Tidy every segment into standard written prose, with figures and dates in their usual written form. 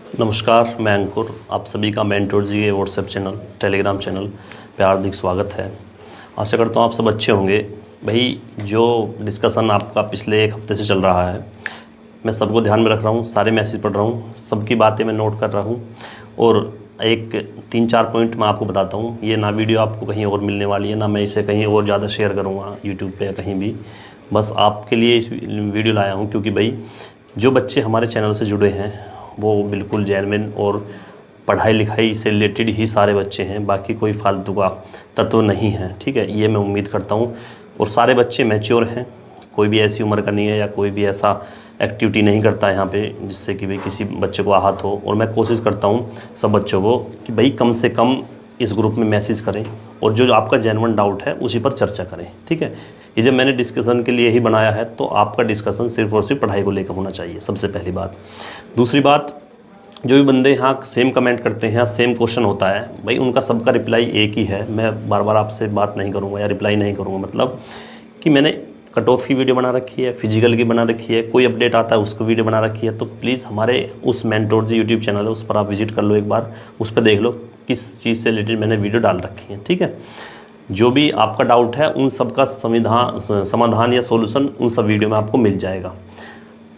नमस्कार, मैं अंकुर। आप सभी का मेंटोर जी के व्हाट्सएप चैनल, टेलीग्राम चैनल पे हार्दिक स्वागत है। आशा करता हूँ आप सब अच्छे होंगे। भाई, जो डिस्कशन आपका पिछले एक हफ्ते से चल रहा है, मैं सबको ध्यान में रख रहा हूँ, सारे मैसेज पढ़ रहा हूँ, सबकी बातें मैं नोट कर रहा हूँ और एक 3-4 पॉइंट मैं आपको बताता हूँ। ये ना वीडियो आपको कहीं और मिलने वाली है, ना मैं इसे कहीं और ज़्यादा शेयर करूँगा यूट्यूब पे या कहीं भी। बस आपके लिए इस वीडियो लाया हूँ क्योंकि भाई, जो बच्चे हमारे चैनल से जुड़े हैं वो बिल्कुल जेन्युइन और पढ़ाई लिखाई से रिलेटेड ही सारे बच्चे हैं, बाकी कोई फालतू का तत्व नहीं है। ठीक है, ये मैं उम्मीद करता हूँ। और सारे बच्चे मैच्योर हैं, कोई भी ऐसी उम्र का नहीं है या कोई भी ऐसा एक्टिविटी नहीं करता है यहाँ पे जिससे कि भाई किसी बच्चे को आहत हो। और मैं कोशिश करता हूँ सब बच्चों को कि भाई कम से कम इस ग्रुप में मैसेज करें और जो आपका जेन्युइन डाउट है उसी पर चर्चा करें। ठीक है, ये जब मैंने डिस्कशन के लिए ही बनाया है तो आपका डिस्कशन सिर्फ और सिर्फ पढ़ाई को लेकर होना चाहिए, सबसे पहली बात। दूसरी बात, जो भी बंदे यहाँ सेम कमेंट करते हैं, सेम क्वेश्चन होता है, भाई उनका सबका रिप्लाई एक ही है। मैं बार बार आपसे बात नहीं करूँगा या रिप्लाई नहीं करूँगा, मतलब कि मैंने कट ऑफ की वीडियो बना रखी है, फिजिकल की बना रखी है, कोई अपडेट आता है उसको वीडियो बना रखी है। तो प्लीज़ हमारे उस मेंटोर जी यूट्यूब चैनल है, उस पर आप विजिट कर लो एक बार, उस पर देख लो किस चीज़ से रिलेटेड मैंने वीडियो डाल रखी है। ठीक है, जो भी आपका डाउट है उन सब का समाधान या सॉल्यूशन उन सब वीडियो में आपको मिल जाएगा।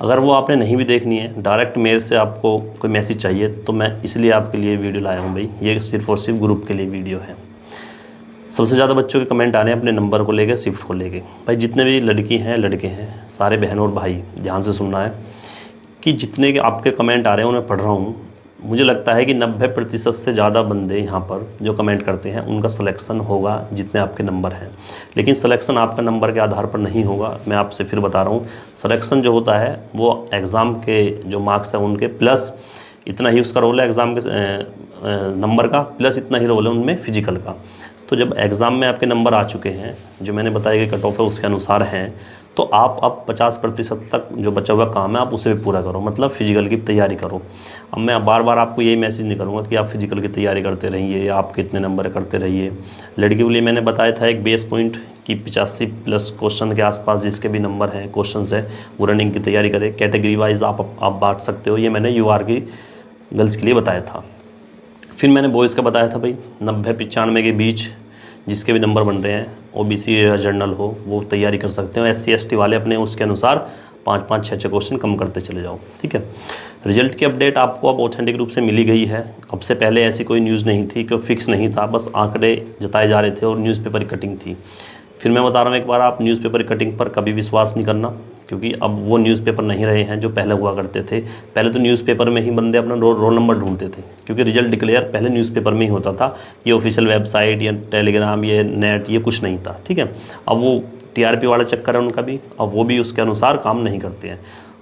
अगर वो आपने नहीं भी देखनी है, डायरेक्ट मेरे से आपको कोई मैसेज चाहिए, तो मैं इसलिए आपके लिए वीडियो लाया हूँ भाई। ये सिर्फ और सिर्फ ग्रुप के लिए वीडियो है। सबसे ज़्यादा बच्चों के कमेंट आ रहे हैं अपने नंबर को लेकर, शिफ्ट को लेकर। भाई जितने भी लड़की हैं लड़के हैं, सारे बहन और भाई ध्यान से सुनना है कि जितने के आपके कमेंट आ रहे हैं उन्हें पढ़ रहा हूँ। मुझे लगता है कि 90% से ज़्यादा बंदे यहाँ पर जो कमेंट करते हैं उनका सिलेक्शन होगा जितने आपके नंबर हैं। लेकिन सिलेक्शन आपका नंबर के आधार पर नहीं होगा। मैं आपसे फिर बता रहा हूँ, सिलेक्शन जो होता है वो एग्ज़ाम के जो मार्क्स हैं उनके प्लस इतना ही उसका रोल है एग्ज़ाम के नंबर का, प्लस इतना ही रोल है उनमें फिजिकल का। तो जब एग्ज़ाम में आपके नंबर आ चुके हैं, जो मैंने बताया कि कट ऑफ है उसके अनुसार हैं, तो आप अब 50% तक जो बचा हुआ काम है आप उसे भी पूरा करो, मतलब फ़िज़िकल की तैयारी करो। अब मैं बार बार आपको यही मैसेज नहीं करूँगा कि आप फ़िज़िकल की तैयारी करते रहिए या आप कितने नंबर करते रहिए। लड़कियों के लिए मैंने बताया था एक बेस पॉइंट कि 85+ क्वेश्चन के आसपास जिसके भी नंबर हैं, क्वेश्चन है, वो रनिंग की तैयारी करें। कैटेगरी वाइज आप बांट सकते हो, ये मैंने UR की गर्ल्स के लिए बताया था। फिर मैंने बॉयज़ का बताया था भाई 90-95 के बीच जिसके भी नंबर बन रहे हैं, OBC या जनरल हो, वो तैयारी कर सकते हो। SC ST वाले अपने उसके अनुसार 5-5 6-6 क्वेश्चन कम करते चले जाओ। ठीक है, रिजल्ट की अपडेट आपको अब ऑथेंटिक रूप से मिली गई है। अब से पहले ऐसी कोई न्यूज़ नहीं थी, कोई फिक्स नहीं था, बस आंकड़े जताए जा रहे थे और न्यूज़पेपर कटिंग थी। फिर मैं बता रहा हूँ एक बार, आप न्यूज़पेपर कटिंग पर कभी विश्वास नहीं करना, क्योंकि अब वो न्यूज़पेपर नहीं रहे हैं जो पहले हुआ करते थे। पहले तो न्यूज़पेपर में ही बंदे अपना रोल नंबर ढूंढते थे, क्योंकि रिजल्ट डिक्लेयर पहले न्यूज़पेपर में ही होता था। ये ऑफिशियल वेबसाइट या टेलीग्राम, ये नेट, ये कुछ नहीं था। ठीक है, अब वो TRP वाला चक्कर है उनका भी, अब वो भी उसके अनुसार काम नहीं करते हैं,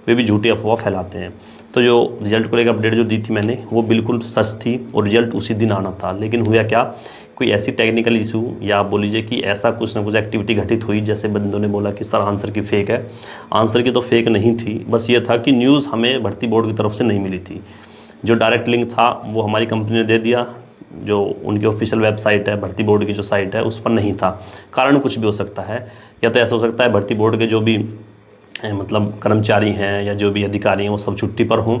वे भी झूठी अफवाह फैलाते हैं। तो जो रिजल्ट को लेकर अपडेट जो दी थी मैंने, वो बिल्कुल सच थी और रिजल्ट उसी दिन आना था। लेकिन हुआ क्या, कोई ऐसी टेक्निकल इशू या आप बोल लीजिए कि ऐसा कुछ ना कुछ एक्टिविटी घटित हुई, जैसे बंदों ने बोला कि सर आंसर की फ़ेक है। आंसर की तो फेक नहीं थी, बस ये था कि न्यूज़ हमें भर्ती बोर्ड की तरफ से नहीं मिली थी। जो डायरेक्ट लिंक था वो हमारी कंपनी ने दे दिया, जो उनकी ऑफिशियल वेबसाइट है, भर्ती बोर्ड की जो साइट है, उस पर नहीं था। कारण कुछ भी हो सकता है, या तो ऐसा हो सकता है भर्ती बोर्ड के जो भी मतलब कर्मचारी हैं या जो भी अधिकारी हैं वो सब छुट्टी पर हों,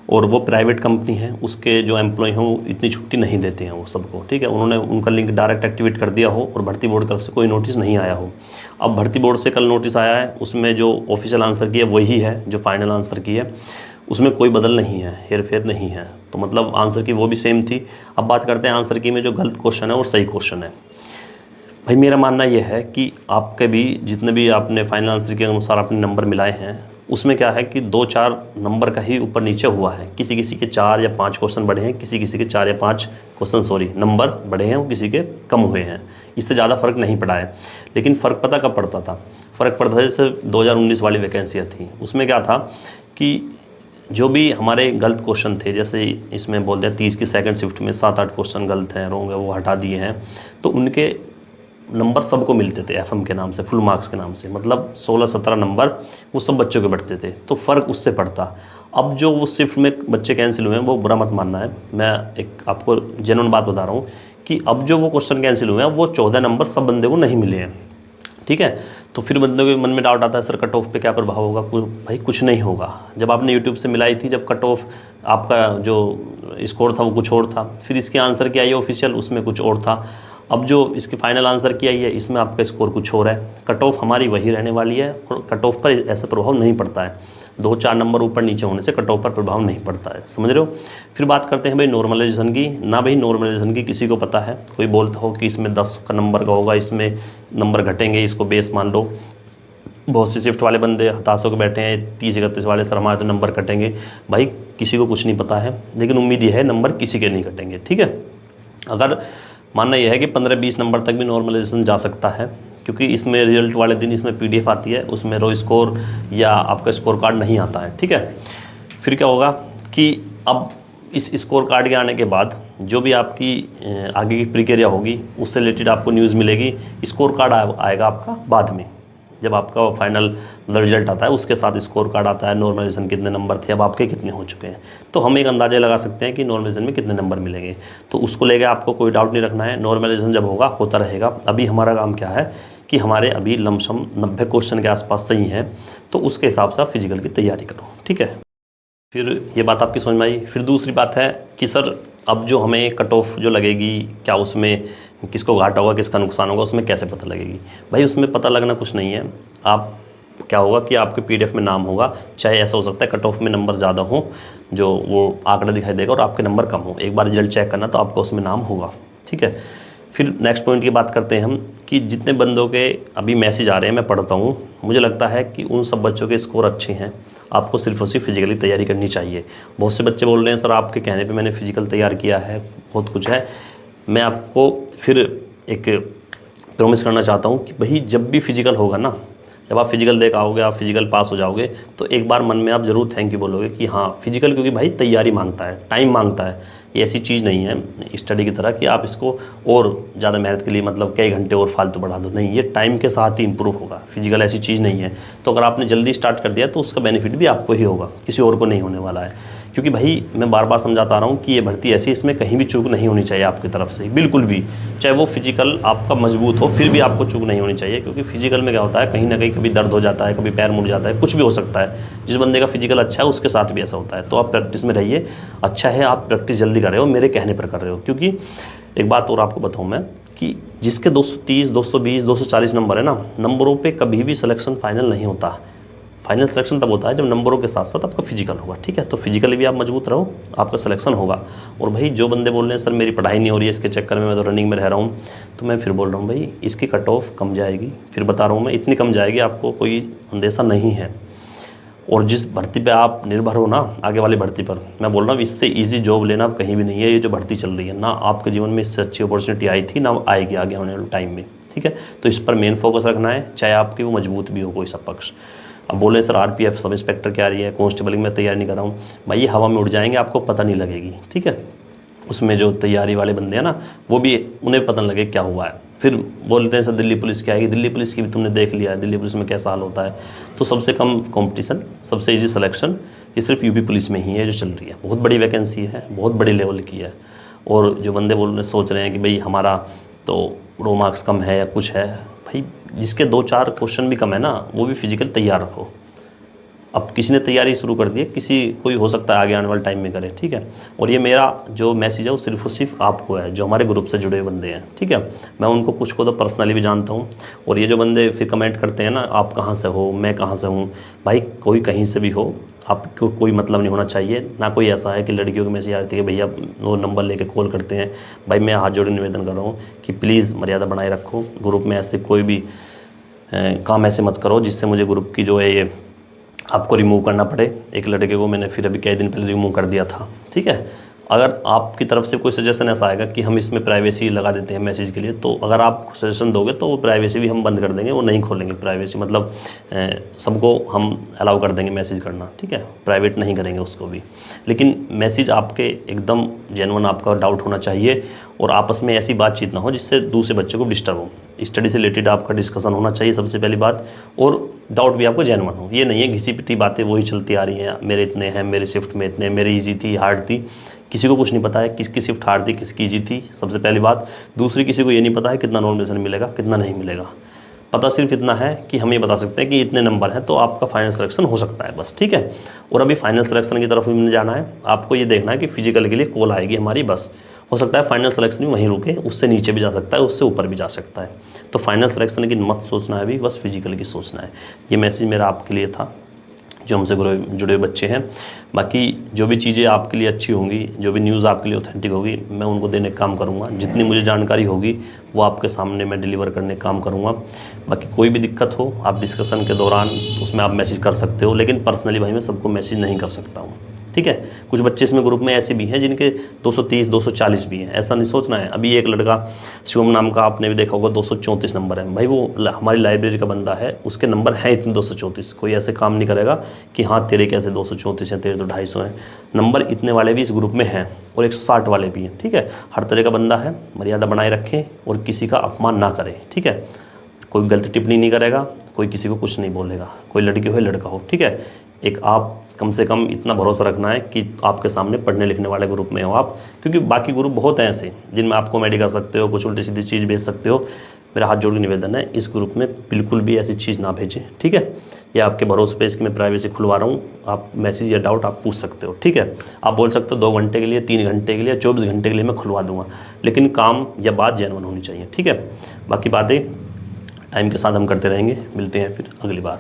और वो प्राइवेट कंपनी है, उसके जो एम्प्लॉय हों वो इतनी छुट्टी नहीं देते हैं वो सबको। ठीक है, उन्होंने उनका लिंक डायरेक्ट एक्टिवेट कर दिया हो और भर्ती बोर्ड की तरफ से कोई नोटिस नहीं आया हो। अब भर्ती बोर्ड से कल नोटिस आया है, उसमें जो ऑफिशियल आंसर की है वही है जो फाइनल आंसर की है, उसमें कोई बदल नहीं है, हेर फेर नहीं है। तो मतलब आंसर की वो भी सेम थी। अब बात करते हैं आंसर की में जो गलत क्वेश्चन है और सही क्वेश्चन है। भाई मेरा मानना ये है कि आपके भी जितने भी आपने फाइनल आंसर के अनुसार अपने नंबर मिलाए हैं, उसमें क्या है कि 2-4 नंबर का ही ऊपर नीचे हुआ है। किसी किसी के 4 या 5 क्वेश्चन बढ़े हैं, किसी किसी के 4 या 5 क्वेश्चन नंबर बढ़े हैं, वो किसी के कम हुए हैं। इससे ज़्यादा फ़र्क नहीं पड़ा है। लेकिन फ़र्क पता कब पड़ता था, फ़र्क पड़ता था जैसे 2019 वाली वैकेंसियाँ थी, उसमें क्या था कि जो भी हमारे गलत क्वेश्चन थे, जैसे इसमें बोलते हैं 30 की सेकंड शिफ्ट में 7-8 क्वेश्चन गलत हैं, रॉन्ग है, वो हटा दिए हैं, तो उनके नंबर सबको मिलते थे FM के नाम से, फुल मार्क्स के नाम से, मतलब 16-17 नंबर वो सब बच्चों के बढ़ते थे, तो फ़र्क उससे पड़ता। अब जो वो शिफ्ट में बच्चे कैंसिल हुए हैं वो बुरा मत मानना है, मैं एक आपको जेन्युइन बात बता रहा हूँ कि अब जो वो क्वेश्चन कैंसिल हुए हैं वो 14 नंबर सब बंदे को नहीं मिले हैं। ठीक है, तो फिर बंदों के मन में डाउट आता है सर कट ऑफ पे क्या प्रभाव होगा। भाई कुछ नहीं होगा। जब आपने यूट्यूब से मिलाई थी, जब कट ऑफ आपका जो स्कोर था वो कुछ और था, फिर इसके आंसर की आई है ऑफिशियल, उसमें कुछ और था। अब जो इसकी फाइनल आंसर की आई है इसमें आपका स्कोर कुछ और है। कट ऑफ हमारी वही रहने वाली है और कट ऑफ पर ऐसा प्रभाव नहीं पड़ता है। 2-4 नंबर ऊपर नीचे होने से कट ऑफ पर प्रभाव नहीं पड़ता है, समझ रहे हो। फिर बात करते हैं भाई नॉर्मलाइजेशन की। ना भाई नॉर्मलाइजेशन की किसी को पता है? कोई बोलता हो कि इसमें 10 का नंबर का होगा, इसमें नंबर घटेंगे, इसको बेस मान लो। बहुत से शिफ्ट वाले बंदे हताश होकर बैठे हैं, 30-31 वाले, सर हमारे तो नंबर कटेंगे। भाई किसी को कुछ नहीं पता है, लेकिन उम्मीद ये है नंबर किसी के नहीं कटेंगे, ठीक है। अगर मानना यह है कि 15-20 नंबर तक भी नॉर्मलाइजेशन जा सकता है, क्योंकि इसमें रिजल्ट वाले दिन इसमें PDF आती है, उसमें रो स्कोर या आपका स्कोर कार्ड नहीं आता है, ठीक है। फिर क्या होगा कि अब इस स्कोर कार्ड के आने के बाद जो भी आपकी आगे की प्रक्रिया होगी उससे रिलेटेड आपको न्यूज़ मिलेगी। स्कोर कार्ड आएगा आपका बाद में, जब आपका फाइनल रिजल्ट आता है उसके साथ स्कोर कार्ड आता है, नॉर्मलाइजेशन कितने नंबर थे, अब आपके कितने हो चुके हैं। तो हम एक अंदाजा लगा सकते हैं कि नॉर्मलाइजेशन में कितने नंबर मिलेंगे। तो उसको लेकर आपको कोई डाउट नहीं रखना है, नॉर्मलाइजेशन जब होगा होता रहेगा। अभी हमारा काम क्या है कि हमारे अभी लमसम 90 क्वेश्चन के आसपास सही हैं, तो उसके हिसाब से आप फिजिकल की तैयारी करो, ठीक है। फिर ये बात आपकी समझ में आई। फिर दूसरी बात है कि सर अब जो हमें कट ऑफ जो लगेगी, क्या उसमें किसको घाटा होगा किसका नुकसान होगा, उसमें कैसे पता लगेगी? भाई उसमें पता लगना कुछ नहीं है। आप क्या होगा कि आपके PDF में नाम होगा, चाहे ऐसा हो सकता है कट ऑफ में नंबर ज़्यादा हो, जो वो आंकड़ा दिखाई देगा, और आपके नंबर कम हो। एक बार रिजल्ट चेक करना तो आपका उसमें नाम होगा, ठीक है। फिर नेक्स्ट पॉइंट की बात करते हैं हम कि जितने बंदों के अभी मैसेज आ रहे हैं, मैं पढ़ता हूँ, मुझे लगता है कि उन सब बच्चों के स्कोर अच्छे हैं। आपको सिर्फ और सिर्फ फिजिकली तैयारी करनी चाहिए। बहुत से बच्चे बोल रहे हैं सर आपके कहने पे मैंने फिजिकल तैयार किया है, बहुत कुछ है। मैं आपको फिर एक प्रॉमिस करना चाहता हूँ कि भाई जब भी फिजिकल होगा ना, जब आप फिजिकल दे के आओगे, आप फिजिकल पास हो जाओगे, तो एक बार मन में आप ज़रूर थैंक यू बोलोगे कि हाँ फिजिकल, क्योंकि भाई तैयारी मांगता है, टाइम मांगता है। ये ऐसी चीज़ नहीं है स्टडी की तरह कि आप इसको और ज़्यादा मेहनत के लिए मतलब कई घंटे और फालतू बढ़ा दो, नहीं, ये टाइम के साथ ही इंप्रूव होगा। फिजिकल ऐसी चीज़ नहीं है। तो अगर आपने जल्दी स्टार्ट कर दिया तो उसका बेनिफिट भी आपको ही होगा, किसी और को नहीं होने वाला है। क्योंकि भाई मैं बार बार समझाता आ रहा हूँ कि ये भर्ती ऐसी, इसमें कहीं भी चूक नहीं होनी चाहिए आपकी तरफ से, बिल्कुल भी। चाहे वो फिजिकल आपका मजबूत हो, फिर भी आपको चूक नहीं होनी चाहिए। क्योंकि फिजिकल में क्या होता है, कहीं ना कहीं कभी दर्द हो जाता है, कभी पैर मुड़ जाता है, कुछ भी हो सकता है। जिस बंदे का फिजिकल अच्छा है उसके साथ भी ऐसा होता है। तो आप प्रैक्टिस में रहिए। अच्छा है आप प्रैक्टिस जल्दी कर रहे हो, मेरे कहने पर कर रहे हो। क्योंकि एक बात और आपको बताऊँ मैं कि जिसके 230, 220, 240 नंबर है ना, नंबरों पे कभी भी सिलेक्शन फाइनल नहीं होता। फाइनल सिलेक्शन तब होता है जब नंबरों के साथ साथ आपका फिजिकल होगा, ठीक है। तो फिजिकली भी आप मजबूत रहो, आपका सिलेक्शन होगा। और भाई जो बंदे बोल रहे हैं सर मेरी पढ़ाई नहीं हो रही है, इसके चक्कर में मैं तो रनिंग में रह रहा हूँ, तो मैं फिर बोल रहा हूँ भाई इसकी कट ऑफ कम जाएगी। फिर बता रहा हूँ मैं, इतनी कम जाएगी, आपको कोई अंदेशा नहीं है। और जिस भर्ती पे आप निर्भर हो ना, आगे वाली भर्ती पर, मैं बोल रहा हूँ इससे इजी जॉब लेना अब कहीं भी नहीं है। ये जो भर्ती चल रही है ना, आपके जीवन में इससे अच्छी अपॉर्चुनिटी आई थी ना आएगी आगे आने वाले टाइम में, ठीक है। तो इस पर मेन फोकस रखना है, चाहे आपकी वो मजबूत भी हो कोई सा पक्ष। अब बोले सर RPF सब इंस्पेक्टर क्या रही है, कांस्टेबल में तैयारी नहीं कर रहा हूँ, भाई ये हवा में उड़ जाएंगे, आपको पता नहीं लगेगी, ठीक है। उसमें जो तैयारी वाले बंदे हैं ना, वो भी उन्हें पता नहीं लगे क्या हुआ है। फिर बोलते हैं सर दिल्ली पुलिस क्या आएगी, दिल्ली पुलिस की भी तुमने देख लिया है, दिल्ली पुलिस में कैसा हाल होता है। तो सबसे कम कंपटीशन, सबसे इजी सिलेक्शन ये सिर्फ UP पुलिस में ही है जो चल रही है। बहुत बड़ी वैकेंसी है, बहुत बड़ी लेवल की है। और जो बंदे सोच रहे हैं कि भाई हमारा तो रो मार्क्स कम है या कुछ है, भाई जिसके 2-4 क्वेश्चन भी कम है ना, वो भी फिजिकल तैयार रखो। अब किसी ने तैयारी शुरू कर दी है, कोई हो सकता है आगे आने वाले टाइम में करे, ठीक है। और ये मेरा जो मैसेज है वो सिर्फ और सिर्फ आपको है, जो हमारे ग्रुप से जुड़े हुए बंदे हैं, ठीक है। मैं उनको कुछ को तो पर्सनली भी जानता हूँ। और ये जो बंदे फिर कमेंट करते हैं ना, आप कहाँ से हो, मैं कहाँ से हूँ, भाई कोई कहीं से भी हो, आपको कोई मतलब नहीं होना चाहिए। ना कोई ऐसा है कि लड़कियों के मैसेज आती है कि भैया वो नंबर लेके कॉल करते हैं। भाई मैं हाथ जोड़े निवेदन कर रहा हूँ कि प्लीज़ मर्यादा बनाए रखो। ग्रुप में ऐसे कोई भी काम ऐसे मत करो जिससे मुझे ग्रुप की जो है ये आपको रिमूव करना पड़े। एक लड़के को मैंने फिर अभी कई दिन पहले रिमूव कर दिया था, ठीक है। अगर आपकी तरफ से कोई सजेशन ऐसा आएगा कि हम इसमें प्राइवेसी लगा देते हैं मैसेज के लिए, तो अगर आप सजेशन दोगे तो वो प्राइवेसी भी हम बंद कर देंगे, वो नहीं खोलेंगे प्राइवेसी, मतलब सबको हम अलाउ कर देंगे मैसेज करना, ठीक है। प्राइवेट नहीं करेंगे उसको भी। लेकिन मैसेज आपके एकदम जेन्युइन, आपका डाउट होना चाहिए और आपस में ऐसी बातचीत ना हो जिससे दूसरे बच्चे को डिस्टर्ब हो। स्टडी से रिलेटेड आपका डिस्कशन होना चाहिए सबसे पहली बात, और डाउट भी आपको जेन्युइन हो। ये नहीं है घिसी पिटी बातें वही चलती आ रही हैं, मेरे इतने हैं, मेरे शिफ्ट में इतने, मेरी ईजी थी, हार्ड थी। किसी को कुछ नहीं पता है किसकी शिफ्ट हार्ड थी, किसकी ईजी थी, सबसे पहली बात। दूसरी, किसी को ये नहीं पता है कितना नॉर्मलाइजेशन मिलेगा, कितना नहीं मिलेगा। पता सिर्फ इतना है कि हम ये बता सकते हैं कि इतने नंबर हैं तो आपका फाइनल सिलेक्शन हो सकता है, बस, ठीक है। और अभी फाइनल सिलेक्शन की तरफ भी जाना है, आपको ये देखना है कि फिजिकल के लिए कॉल आएगी हमारी, बस। हो सकता है फाइनल सिलेक्शन भी वहीं रुके, उससे नीचे भी जा सकता है, उससे ऊपर भी जा सकता है। तो फाइनल सिलेक्शन की मत सोचना है अभी, बस फिजिकल की सोचना है। ये मैसेज मेरा आपके लिए था जो हमसे जुड़े हुए बच्चे हैं। बाकी जो भी चीज़ें आपके लिए अच्छी होंगी, जो भी न्यूज़ आपके लिए ऑथेंटिक होगी, मैं उनको देने का काम करूँगा। जितनी मुझे जानकारी होगी वो आपके सामने मैं डिलीवर करने का काम करूँगा। बाकी कोई भी दिक्कत हो आप डिस्कशन के दौरान उसमें आप मैसेज कर सकते हो, लेकिन पर्सनली भाई मैं सबको मैसेज नहीं कर सकता हूँ, ठीक है। कुछ बच्चे इसमें ग्रुप में ऐसे भी हैं जिनके 230 240 भी हैं, ऐसा नहीं सोचना है। अभी एक लड़का शिवम नाम का, आपने भी देखा होगा, 234 नंबर है भाई, वो हमारी लाइब्रेरी का बंदा है, उसके नंबर हैं इतने 234। कोई ऐसे काम नहीं करेगा कि हाँ तेरे कैसे 234 हैं, तेरे तो 250 हैं। नंबर इतने वाले भी इस ग्रुप में हैं और 160 वाले भी हैं, ठीक है। हर तरह का बंदा है, मर्यादा बनाए रखें और किसी का अपमान ना करें, ठीक है। कोई गलत टिप्पणी नहीं करेगा, कोई किसी को कुछ नहीं बोलेगा, कोई लड़की हो लड़का हो, ठीक है। एक आप कम से कम इतना भरोसा रखना है कि आपके सामने पढ़ने लिखने वाले ग्रुप में हो आप, क्योंकि बाकी ग्रुप बहुत हैं ऐसे जिनमें आप कॉमेडी कर सकते हो, कुछ उल्टी सीधी चीज़ भेज सकते हो। मेरा हाथ जोड़ के निवेदन है, इस ग्रुप में बिल्कुल भी ऐसी चीज़ ना भेजें, ठीक है। या आपके भरोसे पे इसकी मैं प्राइवेसी खुलवा रहा हूँ, आप मैसेज या डाउट आप पूछ सकते हो, ठीक है। आप बोल सकते हो 2 घंटे के लिए, 3 घंटे के लिए, 24 घंटे के लिए मैं खुलवा दूँगा, लेकिन काम या बात जेन्युइन होनी चाहिए, ठीक है। बाकी बातें टाइम के साथ हम करते रहेंगे। मिलते हैं फिर अगली बार।